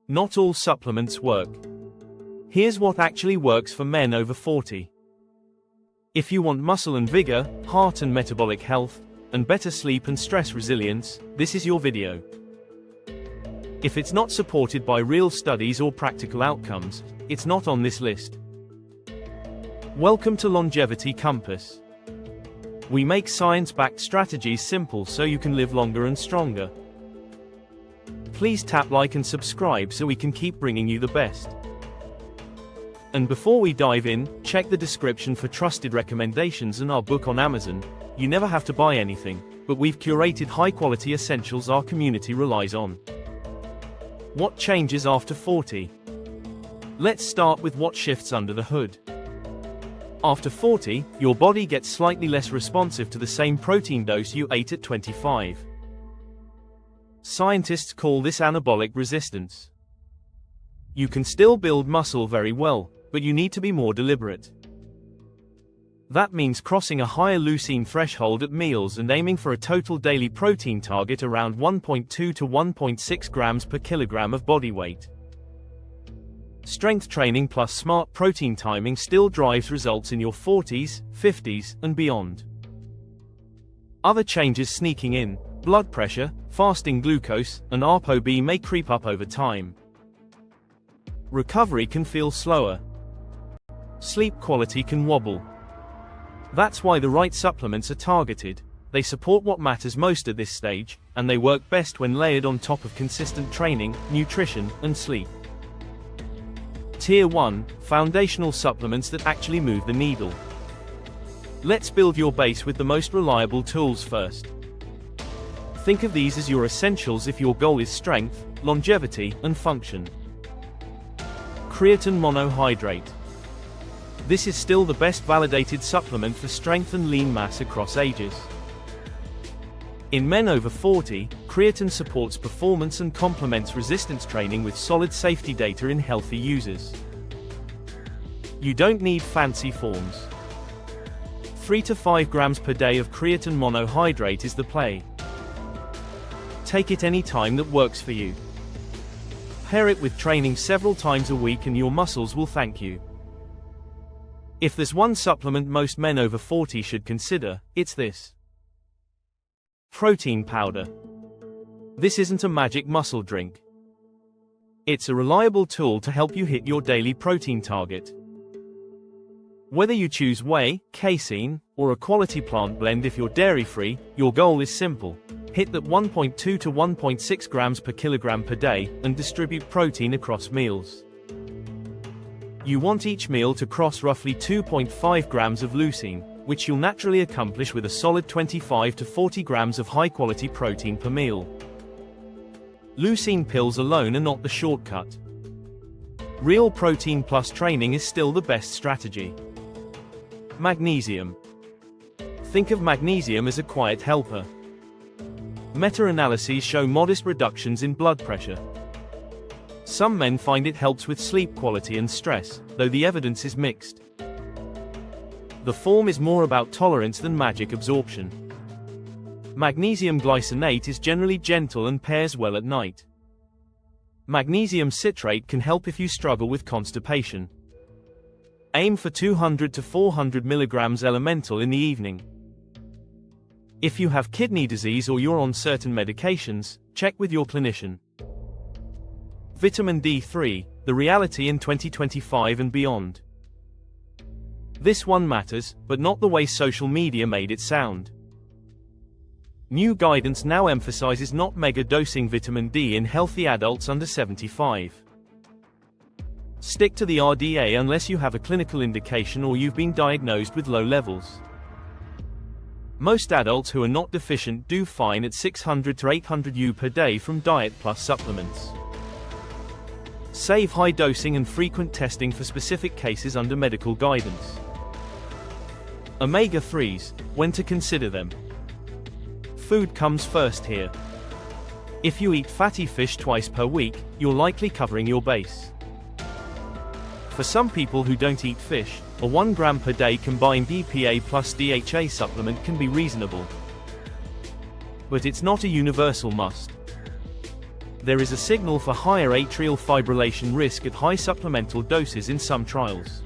Not all supplements work. Here's what actually works for men over 40. If you want muscle and vigor, heart and metabolic health, and better sleep and stress resilience, this is your video. If it's not supported by real studies or practical outcomes, it's not on this list. Welcome to Longevity Compass. We make science-backed strategies simple so you can live longer and stronger. Please tap like and subscribe so we can keep bringing you the best. And before we dive in, check the description for trusted recommendations and our book on Amazon. You never have to buy anything, but we've curated high-quality essentials our community relies on. What changes after 40? Let's start with what shifts under the hood. After 40, your body gets slightly less responsive to the same protein dose you ate at 25. Scientists call this anabolic resistance. You can still build muscle very well, but you need to be more deliberate. That means crossing a higher leucine threshold at meals and aiming for a total daily protein target around 1.2 to 1.6 grams per kilogram of body weight. Strength training plus smart protein timing still drives results in your 40s, 50s, and beyond. Other changes sneaking in: blood pressure, fasting glucose, and ApoB may creep up over time. Recovery can feel slower. Sleep quality can wobble. That's why the right supplements are targeted. They support what matters most at this stage, and they work best when layered on top of consistent training, nutrition, and sleep. Tier 1, foundational supplements that actually move the needle. Let's build your base with the most reliable tools first. Think of these as your essentials if your goal is strength, longevity, and function. Creatine monohydrate. This is still the best validated supplement for strength and lean mass across ages. In men over 40, creatine supports performance and complements resistance training with solid safety data in healthy users. You don't need fancy forms. 3 to 5 grams per day of creatine monohydrate is the play. Take it any time that works for you. Pair it with training several times a week and your muscles will thank you. If there's one supplement most men over 40 should consider, it's this. Protein powder. This isn't a magic muscle drink. It's a reliable tool to help you hit your daily protein target. Whether you choose whey, casein, or a quality plant blend if you're dairy-free, your goal is simple. Hit that 1.2 to 1.6 grams per kilogram per day, and distribute protein across meals. You want each meal to cross roughly 2.5 grams of leucine, which you'll naturally accomplish with a solid 25 to 40 grams of high-quality protein per meal. Leucine pills alone are not the shortcut. Real protein plus training is still the best strategy. Magnesium. Think of magnesium as a quiet helper. Meta-analyses show modest reductions in blood pressure. Some men find it helps with sleep quality and stress, though the evidence is mixed. The form is more about tolerance than magic absorption. Magnesium glycinate is generally gentle and pairs well at night. Magnesium citrate can help if you struggle with constipation. Aim for 200 to 400 milligrams elemental in the evening. If you have kidney disease or you're on certain medications, check with your clinician. Vitamin D3, the reality in 2025 and beyond. This one matters, but not the way social media made it sound. New guidance now emphasizes not mega-dosing vitamin D in healthy adults under 75. Stick to the RDA unless you have a clinical indication or you've been diagnosed with low levels. Most adults who are not deficient do fine at 600 to 800 U per day from diet plus supplements. Save high dosing and frequent testing for specific cases under medical guidance. Omega-3s, when to consider them. Food comes first here. If you eat fatty fish twice per week, you're likely covering your base. For some people who don't eat fish, a 1 gram per day combined EPA plus DHA supplement can be reasonable. but it's not a universal must. There is a signal for higher atrial fibrillation risk at high supplemental doses in some trials.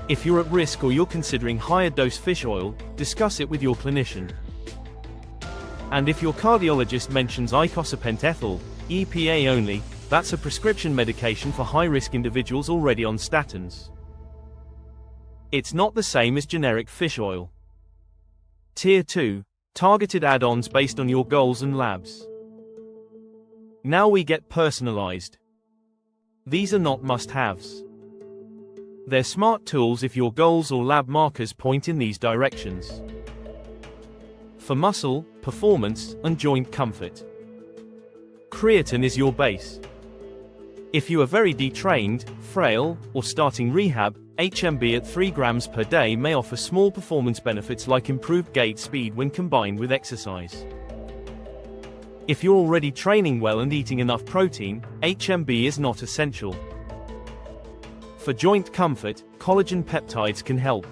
If you're at risk or you're considering higher dose fish oil, discuss it with your clinician. And if your cardiologist mentions icosapent ethyl, EPA only, that's a prescription medication for high-risk individuals already on statins. It's not the same as generic fish oil. Tier 2. Targeted add-ons based on your goals and labs. Now we get personalized. These are not must-haves. They're smart tools if your goals or lab markers point in these directions. For muscle, performance, and joint comfort, creatine is your base. If you are very detrained, frail, or starting rehab, HMB at 3 grams per day may offer small performance benefits like improved gait speed when combined with exercise. If you're already training well and eating enough protein, HMB is not essential. For joint comfort, collagen peptides can help.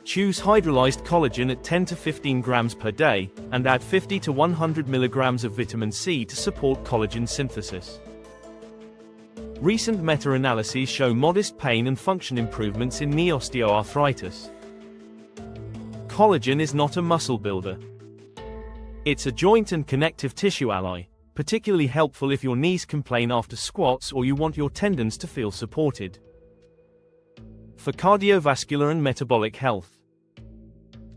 Choose hydrolyzed collagen at 10 to 15 grams per day, and add 50 to 100 milligrams of vitamin C to support collagen synthesis. Recent meta-analyses show modest pain and function improvements in knee osteoarthritis. Collagen is not a muscle builder. It's a joint and connective tissue ally, particularly helpful if your knees complain after squats or you want your tendons to feel supported. For cardiovascular and metabolic health,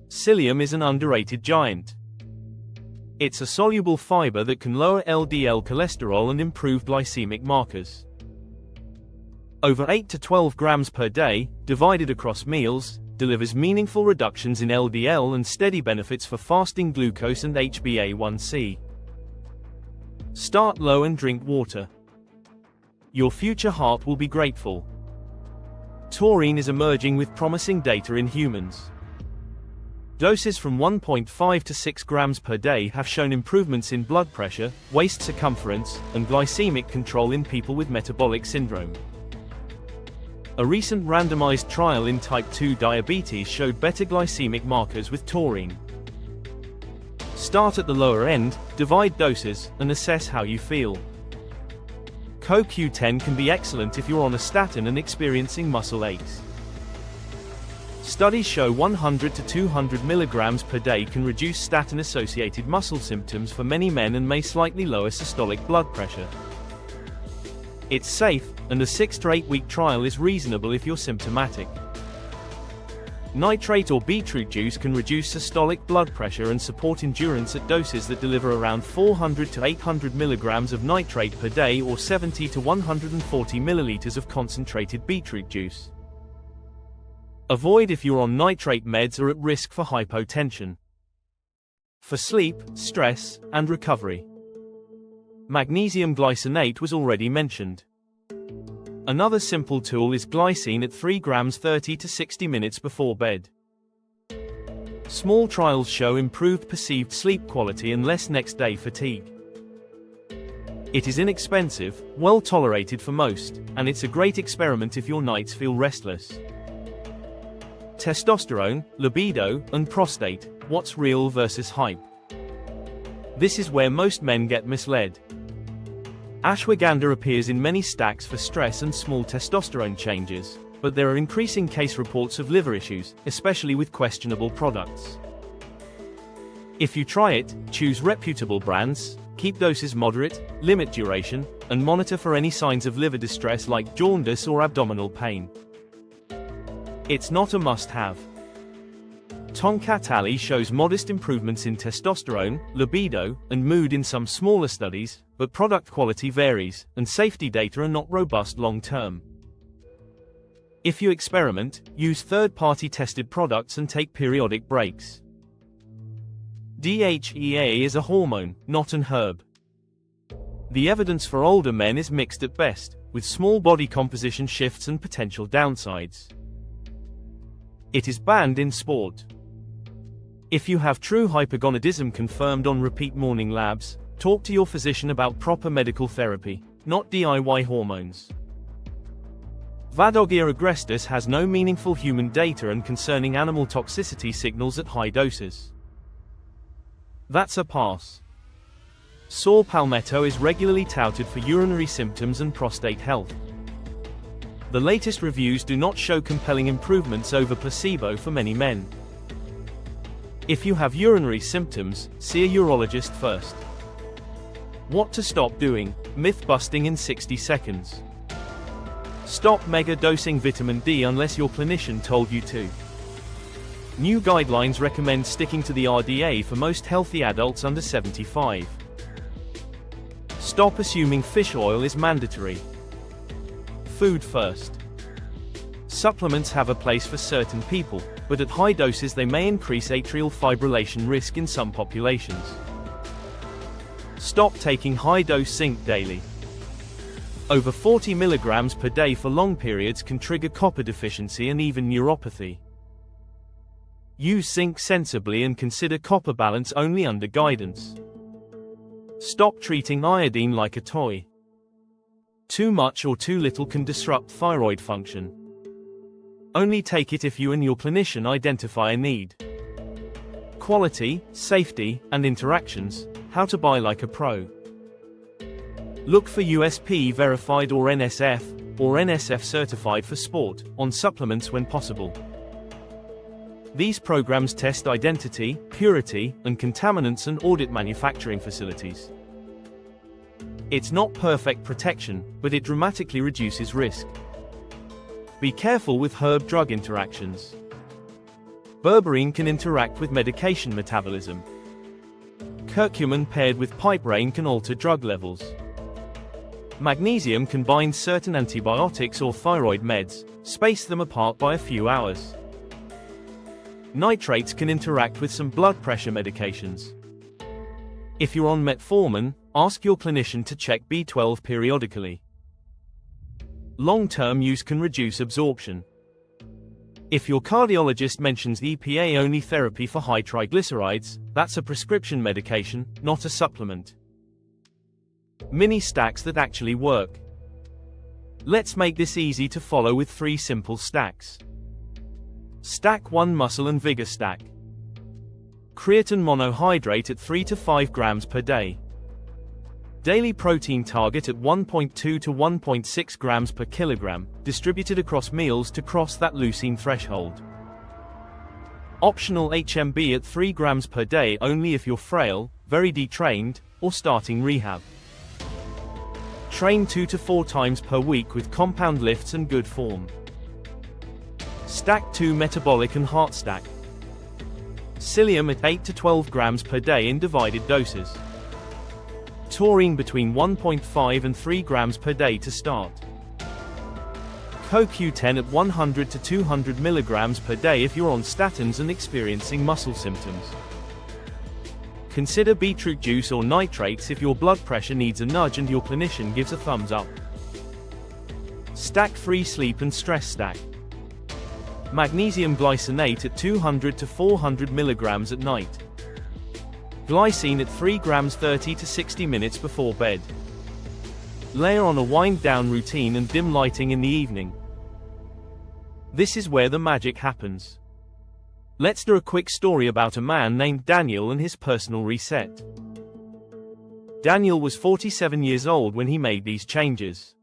psyllium is an underrated giant. It's a soluble fiber that can lower LDL cholesterol and improve glycemic markers. Over 8 to 12 grams per day, divided across meals, delivers meaningful reductions in LDL and steady benefits for fasting glucose and HbA1c. Start low and drink water. Your future heart will be grateful. Taurine is emerging with promising data in humans. Doses from 1.5 to 6 grams per day have shown improvements in blood pressure, waist circumference, and glycemic control in people with metabolic syndrome. A recent randomized trial in type 2 diabetes showed better glycemic markers with taurine. Start at the lower end, divide doses, and assess how you feel. CoQ10 can be excellent if you're on a statin and experiencing muscle aches. Studies show 100 to 200 milligrams per day can reduce statin-associated muscle symptoms for many men and may slightly lower systolic blood pressure. It's safe, and a 6 to 8 week trial is reasonable if you're symptomatic. Nitrate or beetroot juice can reduce systolic blood pressure and support endurance at doses that deliver around 400 to 800 milligrams of nitrate per day or 70 to 140 milliliters of concentrated beetroot juice. Avoid if you're on nitrate meds or at risk for hypotension. For sleep, stress, and recovery, magnesium glycinate was already mentioned. Another simple tool is glycine at 3 grams 30 to 60 minutes before bed. Small trials show improved perceived sleep quality and less next-day fatigue. It is inexpensive, well tolerated for most, and it's a great experiment if your nights feel restless. Testosterone, libido, and prostate, what's real versus hype? This is where most men get misled. Ashwagandha appears in many stacks for stress and small testosterone changes, but there are increasing case reports of liver issues, especially with questionable products. If you try it, choose reputable brands, keep doses moderate, limit duration, and monitor for any signs of liver distress like jaundice or abdominal pain. It's not a must-have. Tonkat Ali shows modest improvements in testosterone, libido, and mood in some smaller studies, but product quality varies, and safety data are not robust long-term. If you experiment, use third-party tested products and take periodic breaks. DHEA is a hormone, not an herb. The evidence for older men is mixed at best, with small body composition shifts and potential downsides. It is banned in sport. If you have true hypogonadism confirmed on repeat morning labs, talk to your physician about proper medical therapy, not DIY hormones. Vadogia agrestis has no meaningful human data and concerning animal toxicity signals at high doses. That's a pass. Saw palmetto is regularly touted for urinary symptoms and prostate health. The latest reviews do not show compelling improvements over placebo for many men. If you have urinary symptoms, see a urologist first. What to stop doing? Myth busting in 60 seconds. Stop mega-dosing vitamin D unless your clinician told you to. New guidelines recommend sticking to the RDA for most healthy adults under 75. Stop assuming fish oil is mandatory. Food first. Supplements have a place for certain people, but at high doses they may increase atrial fibrillation risk in some populations. Stop taking high-dose zinc daily. Over 40 milligrams per day for long periods can trigger copper deficiency and even neuropathy. Use zinc sensibly and consider copper balance only under guidance. Stop treating iodine like a toy. Too much or too little can disrupt thyroid function. Only take it if you and your clinician identify a need. Quality, safety, and interactions. How to buy like a pro. Look for USP verified or NSF certified for sport on supplements when possible. These programs test identity, purity, and contaminants and audit manufacturing facilities. It's not perfect protection, but it dramatically reduces risk. Be careful with herb-drug interactions. Berberine can interact with medication metabolism. Curcumin paired with piperine can alter drug levels. Magnesium can bind certain antibiotics or thyroid meds, space them apart by a few hours. Nitrates can interact with some blood pressure medications. If you're on metformin, ask your clinician to check B12 periodically. Long-term use can reduce absorption. If your cardiologist mentions EPA-only therapy for high triglycerides, that's a prescription medication, not a supplement. Mini stacks that actually work. Let's make this easy to follow with 3 simple stacks. Stack 1 Muscle and Vigor Stack. Creatine monohydrate at 3 to 5 grams per day. Daily protein target at 1.2 to 1.6 grams per kilogram, distributed across meals to cross that leucine threshold. Optional HMB at 3 grams per day only if you're frail, very detrained, or starting rehab. Train 2 to 4 times per week with compound lifts and good form. Stack 2 Metabolic and Heart Stack. Psyllium at 8 to 12 grams per day in divided doses. Taurine between 1.5 and 3 grams per day to start. CoQ10 at 100 to 200 milligrams per day if you're on statins and experiencing muscle symptoms. Consider beetroot juice or nitrates if your blood pressure needs a nudge and your clinician gives a thumbs up. Stack 3 Sleep and Stress Stack. Magnesium glycinate at 200 to 400 milligrams at night. Glycine at 3 grams 30 to 60 minutes before bed. Layer on a wind-down routine and dim lighting in the evening. This is where the magic happens. Let's do a quick story about a man named Daniel and his personal reset. Daniel was 47 years old when he made these changes.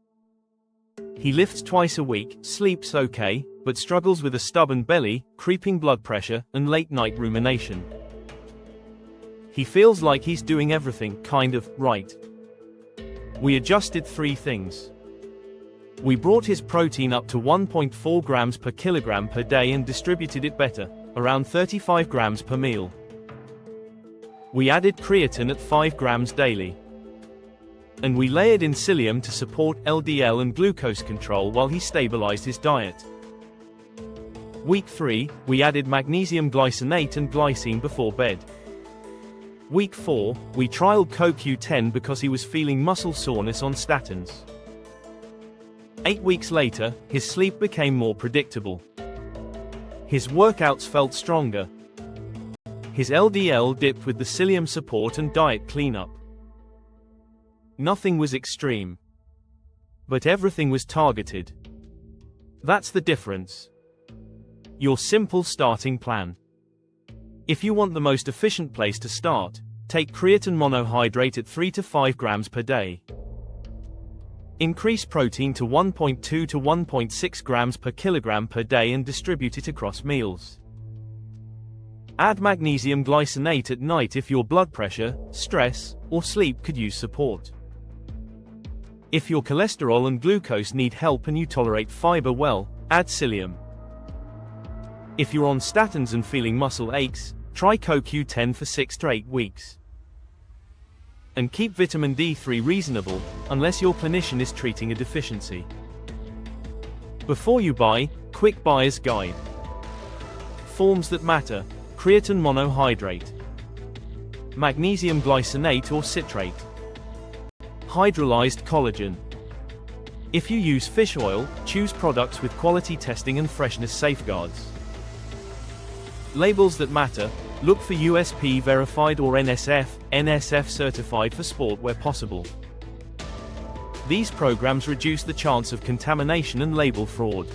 He lifts twice a week, sleeps okay, but struggles with a stubborn belly, creeping blood pressure, and late-night rumination. He feels like he's doing everything, kind of, right. We adjusted 3 things. We brought his protein up to 1.4 grams per kilogram per day and distributed it better, around 35 grams per meal. We added creatine at 5 grams daily. And we layered in psyllium to support LDL and glucose control while he stabilized his diet. Week 3, we added magnesium glycinate and glycine before bed. Week 4, we trialed CoQ10 because he was feeling muscle soreness on statins. 8 weeks later, his sleep became more predictable. His workouts felt stronger. His LDL dipped with the psyllium support and diet cleanup. Nothing was extreme. But everything was targeted. That's the difference. Your simple starting plan. If you want the most efficient place to start, take creatine monohydrate at 3 to 5 grams per day. Increase protein to 1.2 to 1.6 grams per kilogram per day and distribute it across meals. Add magnesium glycinate at night if your blood pressure, stress, or sleep could use support. If your cholesterol and glucose need help and you tolerate fiber well, add Psyllium. If you're on statins and feeling muscle aches, try CoQ10 for 6 to 8 weeks. And keep vitamin D3 reasonable, unless your clinician is treating a deficiency. Before you buy, quick buyer's guide. Forms that matter: creatine monohydrate, magnesium glycinate or citrate, hydrolyzed collagen. If you use fish oil, choose products with quality testing and freshness safeguards. Labels that matter: look for USP verified or NSF certified for sport where possible. These programs reduce the chance of contamination and label fraud.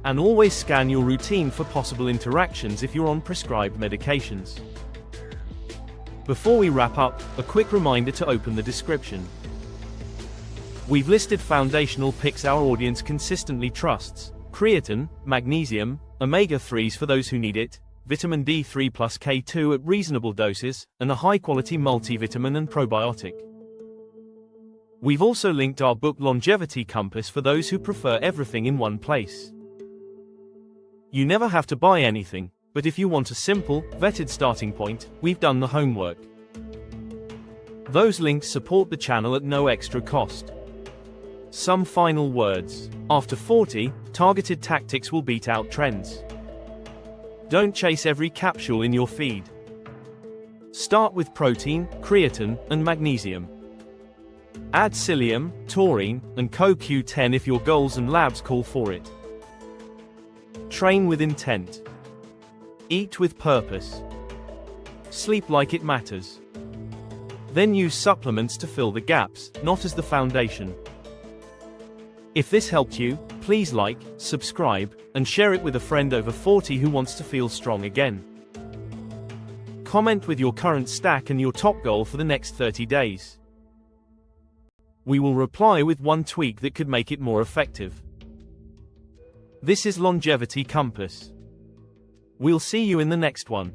And always scan your routine for possible interactions if you're on prescribed medications. Before we wrap up, a quick reminder to open the description. We've listed foundational picks our audience consistently trusts: creatine, magnesium, omega-3s for those who need it, vitamin D3 plus K2 at reasonable doses, and a high-quality multivitamin and probiotic. We've also linked our book Longevity Compass for those who prefer everything in one place. You never have to buy anything, but if you want a simple, vetted starting point, we've done the homework. Those links support the channel at no extra cost. Some final words. After 40, targeted tactics will beat out trends. Don't chase every capsule in your feed. Start with protein, creatine, and magnesium. Add Psyllium, Taurine, and CoQ10 if your goals and labs call for it. Train with intent. Eat with purpose. Sleep like it matters. Then use supplements to fill the gaps, not as the foundation. If this helped you, please like, subscribe, and share it with a friend over 40 who wants to feel strong again. Comment with your current stack and your top goal for the next 30 days. We will reply with one tweak that could make it more effective. This is Longevity Compass. We'll see you in the next one.